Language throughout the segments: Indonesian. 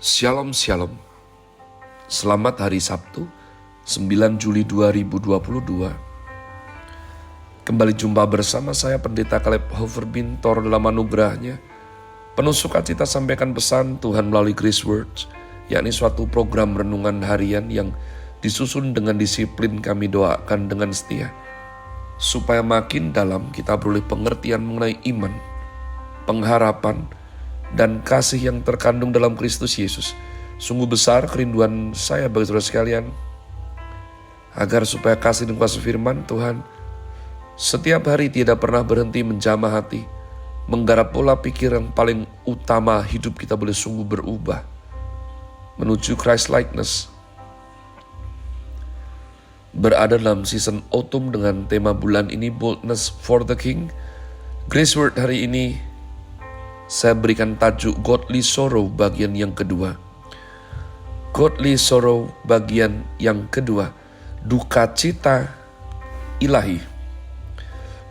Shalom Shalom. Selamat hari Sabtu 9 Juli 2022. Kembali jumpa bersama saya Pendeta Caleb Hofer Bintor dalam anugerahnya. Penuh sukacita sampaikan pesan Tuhan melalui Grace Words, yakni suatu program renungan harian yang disusun dengan disiplin. Kami doakan dengan setia supaya makin dalam kita beroleh pengertian mengenai iman, pengharapan, dan kasih yang terkandung dalam Kristus Yesus. Sungguh besar kerinduan saya bagi saudara sekalian, agar supaya kasih dan kuasa firman Tuhan setiap hari tidak pernah berhenti menjamah hati, menggarap pola pikir yang paling utama hidup kita boleh sungguh berubah menuju Christ likeness. Berada dalam season autumn dengan tema bulan ini, Boldness for the King. Grace Word hari ini saya berikan tajuk Godly Sorrow bagian yang kedua. Godly Sorrow bagian yang kedua. Duka cita ilahi.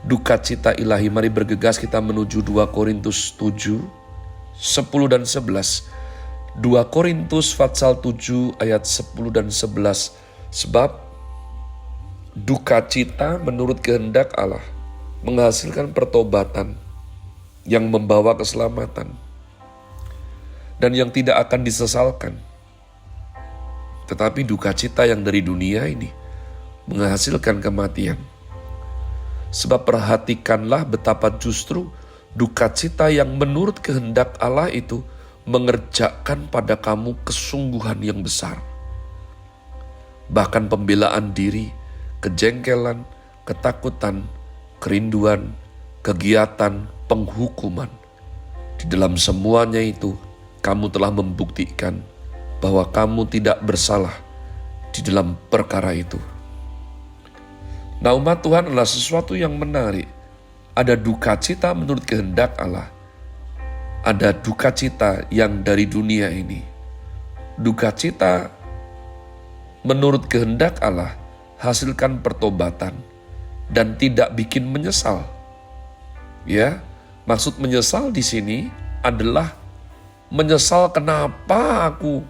Duka cita ilahi. Mari bergegas kita menuju 2 Korintus 7, 10 dan 11. 2 Korintus pasal 7 ayat 10 dan 11. Sebab duka cita menurut kehendak Allah menghasilkan pertobatan yang membawa keselamatan dan yang tidak akan disesalkan. Tetapi duka cita yang dari dunia ini menghasilkan kematian. Sebab perhatikanlah betapa justru duka cita yang menurut kehendak Allah itu mengerjakan pada kamu kesungguhan yang besar. Bahkan pembelaan diri, kejengkelan, ketakutan, kerinduan, kegiatan, penghukuman. Di dalam semuanya itu, kamu telah membuktikan bahwa kamu tidak bersalah di dalam perkara itu. Nah, umat Tuhan adalah sesuatu yang menarik. Ada duka cita menurut kehendak Allah. Ada duka cita yang dari dunia ini. Duka cita menurut kehendak Allah hasilkan pertobatan dan tidak bikin menyesal. Ya, maksud menyesal di sini adalah menyesal kenapa aku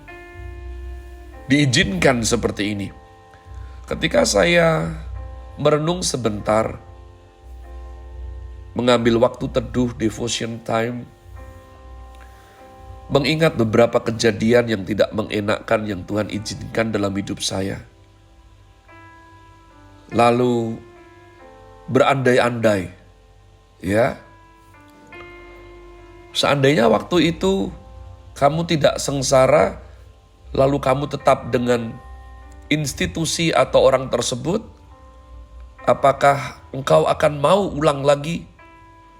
diizinkan seperti ini. Ketika saya merenung sebentar, mengambil waktu teduh, devotion time, mengingat beberapa kejadian yang tidak mengenakkan yang Tuhan izinkan dalam hidup saya. Lalu berandai-andai, ya, seandainya waktu itu kamu tidak sengsara, lalu kamu tetap dengan institusi atau orang tersebut, apakah engkau akan mau ulang lagi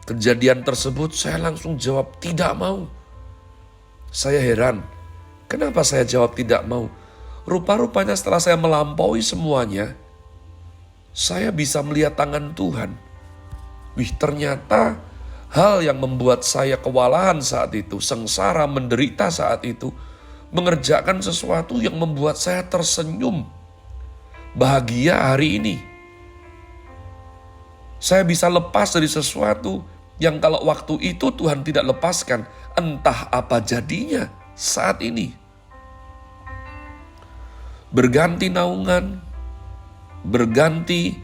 kejadian tersebut? Saya langsung jawab tidak mau. Saya heran, kenapa saya jawab tidak mau? Rupa-rupanya setelah saya melampaui semuanya, saya bisa melihat tangan Tuhan. Wih, ternyata hal yang membuat saya kewalahan saat itu, sengsara, menderita saat itu, mengerjakan sesuatu yang membuat saya tersenyum, bahagia hari ini. Saya bisa lepas dari sesuatu yang kalau waktu itu Tuhan tidak lepaskan, entah apa jadinya saat ini. Berganti naungan, berganti,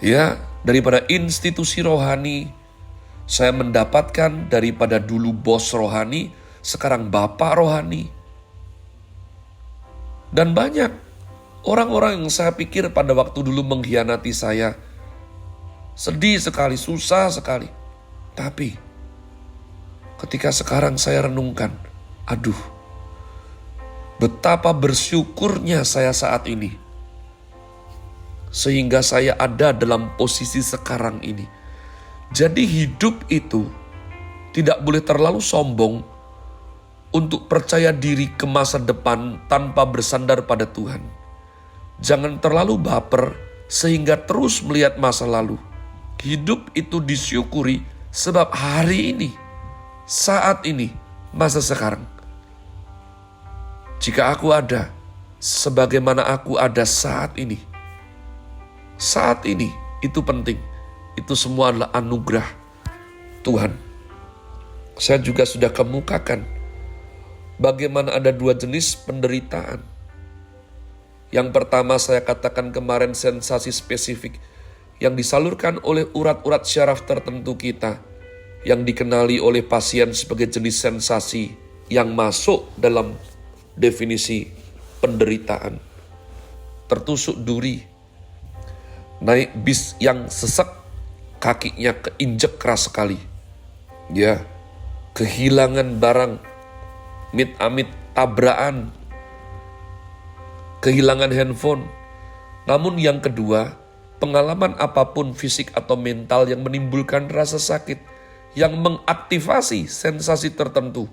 ya, daripada institusi rohani, saya mendapatkan daripada dulu bos rohani, sekarang bapak rohani. Dan banyak orang-orang yang saya pikir pada waktu dulu mengkhianati saya, sedih sekali, susah sekali. Tapi ketika sekarang saya renungkan, aduh, betapa bersyukurnya saya saat ini, sehingga saya ada dalam posisi sekarang ini. Jadi hidup itu tidak boleh terlalu sombong untuk percaya diri ke masa depan tanpa bersandar pada Tuhan. Jangan terlalu baper sehingga terus melihat masa lalu. Hidup itu disyukuri sebab hari ini, saat ini, masa sekarang. Jika aku ada sebagaimana aku ada saat ini, itu penting. Itu semua adalah anugerah Tuhan. Saya juga sudah kemukakan bagaimana ada dua jenis penderitaan. Yang pertama saya katakan kemarin, sensasi spesifik yang disalurkan oleh urat-urat syaraf tertentu kita, yang dikenali oleh pasien sebagai jenis sensasi yang masuk dalam definisi penderitaan. Tertusuk duri, naik bis yang sesek, kakinya keinjek keras sekali. Ya, kehilangan barang, amit-amit tabrakan, kehilangan handphone. Namun yang kedua, pengalaman apapun fisik atau mental yang menimbulkan rasa sakit, yang mengaktifasi sensasi tertentu,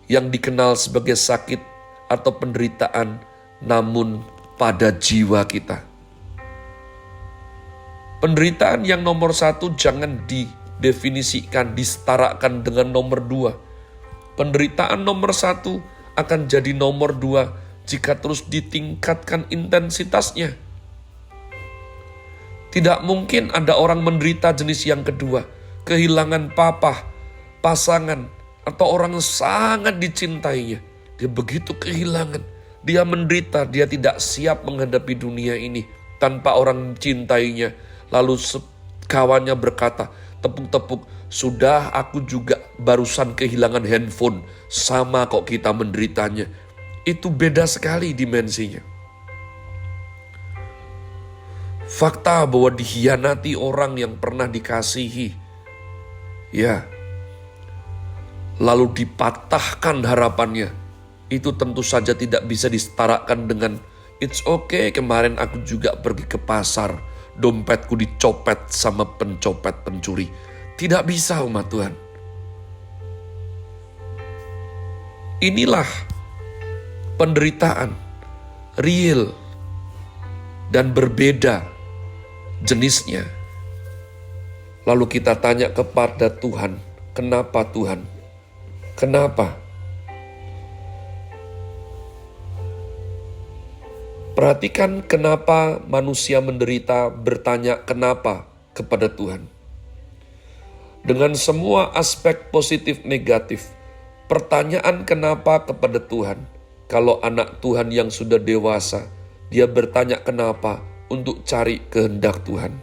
yang dikenal sebagai sakit atau penderitaan, namun pada jiwa kita. Penderitaan yang nomor satu jangan didefinisikan, disetarakan dengan nomor dua. Penderitaan nomor satu akan jadi nomor dua jika terus ditingkatkan intensitasnya. Tidak mungkin ada orang menderita jenis yang kedua, kehilangan pasangan, atau orang yang sangat dicintainya. Dia begitu kehilangan, dia menderita, dia tidak siap menghadapi dunia ini tanpa orang mencintainya. Lalu kawannya berkata, tepuk-tepuk, sudah aku juga barusan kehilangan handphone, sama kok kita menderitanya. Itu beda sekali dimensinya. Fakta bahwa dikhianati orang yang pernah dikasihi, ya, lalu dipatahkan harapannya, itu tentu saja tidak bisa disetarakan dengan it's okay, kemarin aku juga pergi ke pasar, dompetku dicopet sama pencopet pencuri. Tidak bisa, umat Tuhan. Inilah penderitaan real dan berbeda jenisnya. Lalu kita tanya kepada Tuhan, kenapa Tuhan? Kenapa? Perhatikan kenapa manusia menderita, bertanya kenapa kepada Tuhan. Dengan semua aspek positif negatif, pertanyaan kenapa kepada Tuhan. Kalau anak Tuhan yang sudah dewasa, dia bertanya kenapa untuk cari kehendak Tuhan.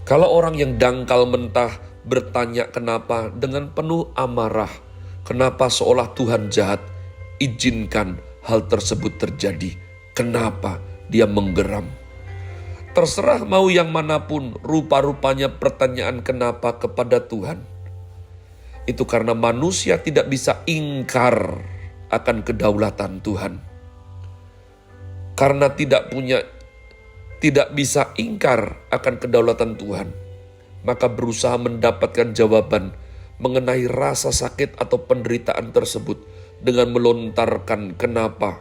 Kalau orang yang dangkal mentah bertanya kenapa dengan penuh amarah, kenapa seolah Tuhan jahat, izinkan hal tersebut terjadi. Kenapa dia menggeram? Terserah mau yang manapun, rupa-rupanya pertanyaan kenapa kepada Tuhan. Itu karena manusia tidak bisa ingkar akan kedaulatan Tuhan. Karena tidak bisa ingkar akan kedaulatan Tuhan, maka berusaha mendapatkan jawaban mengenai rasa sakit atau penderitaan tersebut dengan melontarkan kenapa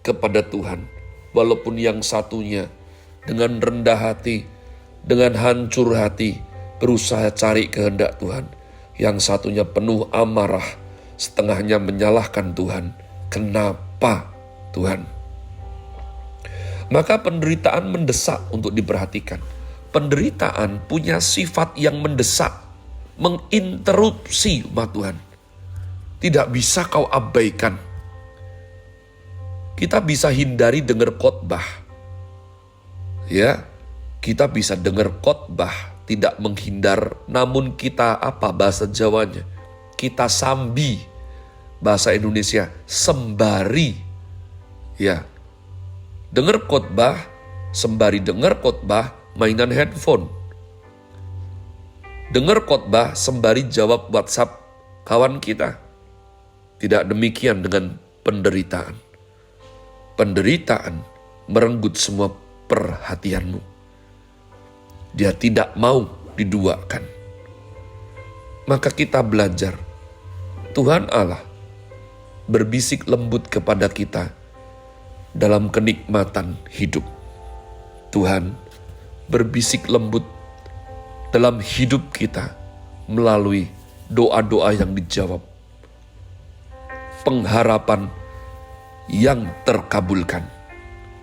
kepada Tuhan. Walaupun yang satunya dengan rendah hati, dengan hancur hati, berusaha cari kehendak Tuhan. Yang satunya penuh amarah, setengahnya menyalahkan Tuhan. Kenapa Tuhan? Maka penderitaan mendesak untuk diperhatikan. Penderitaan punya sifat yang mendesak, menginterupsi umat Tuhan. Tidak bisa kau abaikan. Kita bisa hindari dengar khotbah. Ya, kita bisa dengar khotbah, tidak menghindar, namun kita apa bahasa Jawanya? Kita sambi, bahasa Indonesia sembari. Ya, dengar khotbah, sembari dengar khotbah, mainan handphone. Dengar khotbah, sembari jawab WhatsApp kawan kita. Tidak demikian dengan penderitaan. Penderitaan merenggut semua perhatianmu. Dia tidak mau diduakan. Maka kita belajar, Tuhan Allah berbisik lembut kepada kita dalam kenikmatan hidup. Tuhan berbisik lembut dalam hidup kita melalui doa-doa yang dijawab. Pengharapan yang terkabulkan.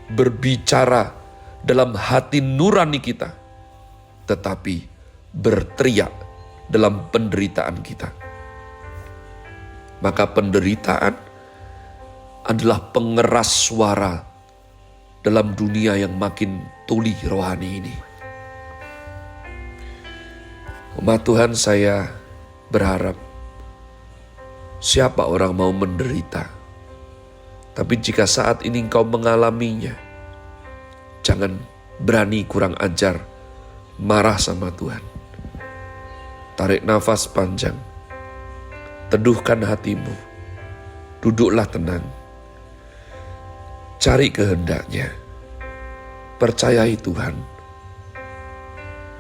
Berbicara dalam hati nurani kita, tetapi berteriak dalam penderitaan kita. maka penderitaan adalah pengeras suara dalam dunia yang makin tuli rohani ini. Umat Tuhan, saya berharap siapa orang mau menderita, tapi jika saat ini engkau mengalaminya, jangan berani kurang ajar marah sama Tuhan. Tarik nafas panjang, teduhkan hatimu, duduklah tenang, cari kehendaknya, percayai Tuhan.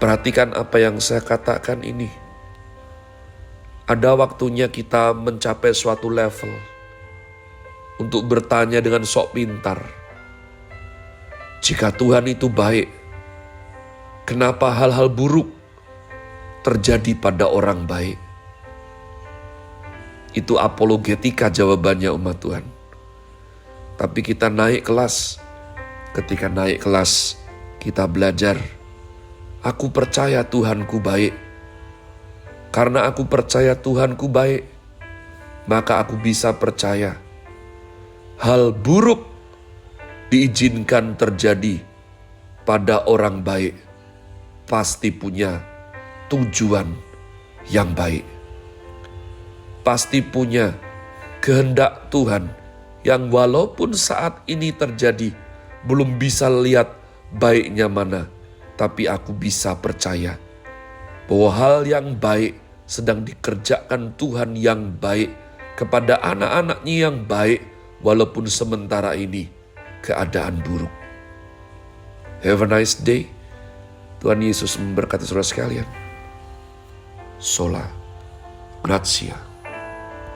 Perhatikan apa yang saya katakan ini. Ada waktunya kita mencapai suatu level untuk bertanya dengan sok pintar. Jika Tuhan itu baik, kenapa hal-hal buruk terjadi pada orang baik? Itu apologetika jawabannya umat Tuhan. Tapi kita naik kelas. Ketika naik kelas, kita belajar. Aku percaya Tuhanku baik. Karena aku percaya Tuhanku baik, maka aku bisa percaya hal buruk diizinkan terjadi pada orang baik, pasti punya tujuan yang baik. Pasti punya kehendak Tuhan yang walaupun saat ini terjadi belum bisa lihat baiknya mana, tapi aku bisa percaya bahwa hal yang baik sedang dikerjakan Tuhan yang baik kepada anak-anaknya yang baik, walaupun sementara ini keadaan buruk. Have a nice day. Tuhan Yesus memberkati saudara sekalian. Sola Gratia.